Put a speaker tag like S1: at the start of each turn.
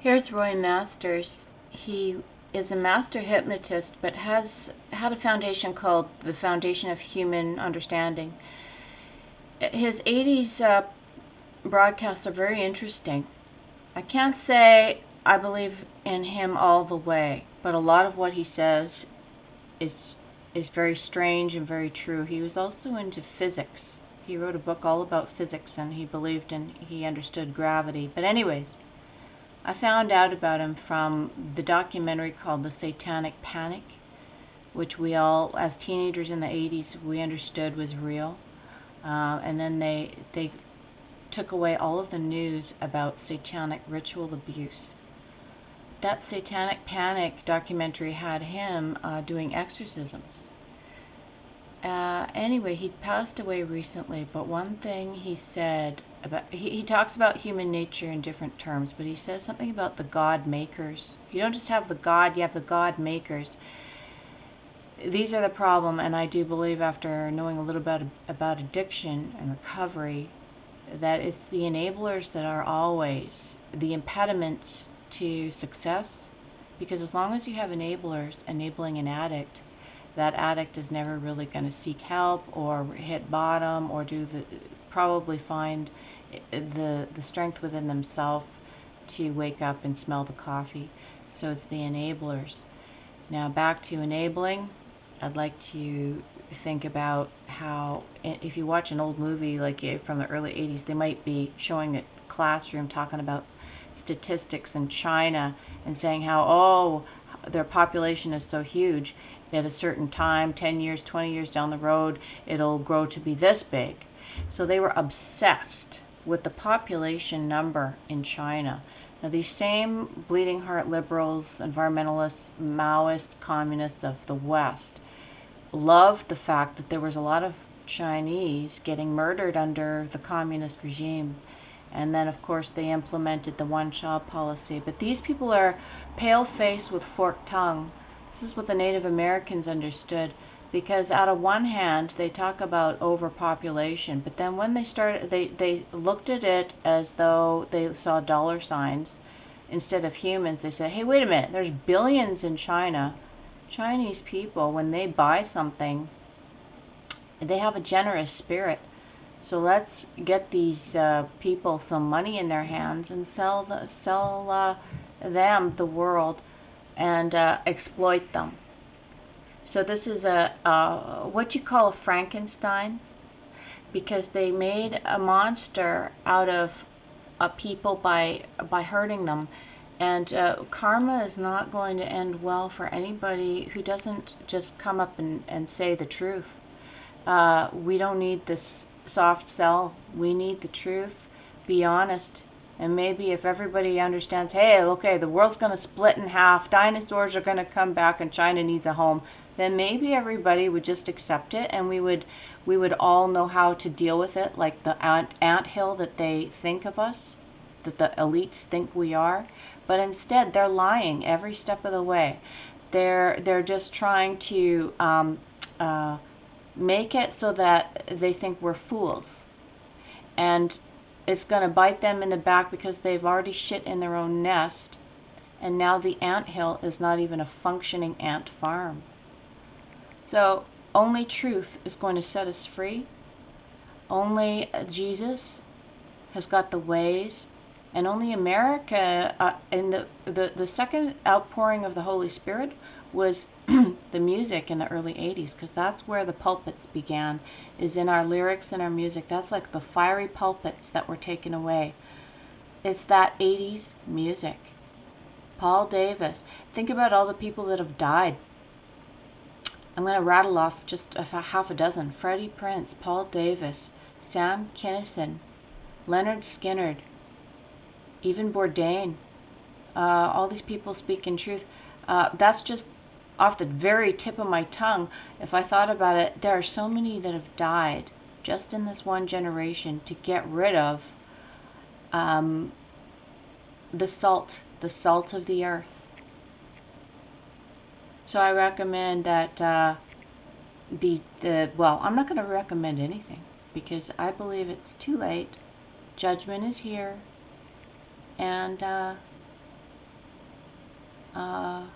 S1: Here's Roy Masters. He is a master hypnotist, but has had a foundation called the Foundation of Human Understanding. His 80s broadcasts are very interesting. I can't say I believe in him all the way, but a lot of what he says is very strange and very true. He was also into physics. He wrote a book all about physics, and he understood gravity. But anyways, I found out about him from the documentary called The Satanic Panic, which we all, as teenagers in the 80s, we understood was real. And then they took away all of the news about satanic ritual abuse. That Satanic Panic documentary had him doing exorcisms. Anyway, he passed away recently, but one thing he said about, he talks about human nature in different terms, but he says something about the God makers. You don't just have the God, you have the God makers. These are the problem, and I do believe, after knowing a little bit about addiction and recovery, that it's the enablers that are always the impediments to success, because as long as you have enablers enabling an addict, that addict is never really going to seek help or hit bottom or probably find the strength within themselves to wake up and smell the coffee. So it's the enablers. Now back to enabling, I'd like to think about how, if you watch an old movie like from the early 80s, they might be showing a classroom talking about statistics in China and saying how, their population is so huge, at a certain time, 10 years, 20 years down the road, it'll grow to be this big. So they were obsessed with the population number in China. Now these same bleeding heart liberals, environmentalists, Maoist communists of the West loved the fact that there was a lot of Chinese getting murdered under the communist regime. And then, of course, they implemented the one-child policy. But these people are pale-faced with forked tongue. This is what the Native Americans understood, because out of one hand, they talk about overpopulation, but then when they looked at it as though they saw dollar signs instead of humans. They said, hey, wait a minute, there's billions in China. Chinese people, when they buy something, they have a generous spirit. So let's get these people some money in their hands and sell them the world and exploit them. So this is what you call a Frankenstein, because they made a monster out of people by hurting them. And karma is not going to end well for anybody who doesn't just come up and say the truth. We don't need this soft sell. We need the truth. Be honest. And maybe if everybody understands, hey, okay, the world's going to split in half, dinosaurs are going to come back, and China needs a home, then maybe everybody would just accept it, and we would all know how to deal with it, like the anthill that they think of us, that the elites think we are. But instead, they're lying every step of the way. They're just trying to make it so that they think we're fools. And it's going to bite them in the back, because they've already shit in their own nest, and now the anthill is not even a functioning ant farm. So only truth is going to set us free. Only Jesus has got the ways, and only America, in the second outpouring of the Holy Spirit was the music in the early 80s, because that's where the pulpits began, is in our lyrics and our music. That's like the fiery pulpits that were taken away. It's that 80s music. Paul Davis. Think about all the people that have died. I'm going to rattle off just half a dozen. Freddie Prinze, Paul Davis, Sam Kinison, Leonard Skinner, even Bourdain. All these people speaking truth. That's just off the very tip of my tongue. If I thought about it, there are so many that have died just in this one generation to get rid of the salt of the earth. So I recommend that well, I'm not going to recommend anything, because I believe it's too late. Judgment is here, and Uh,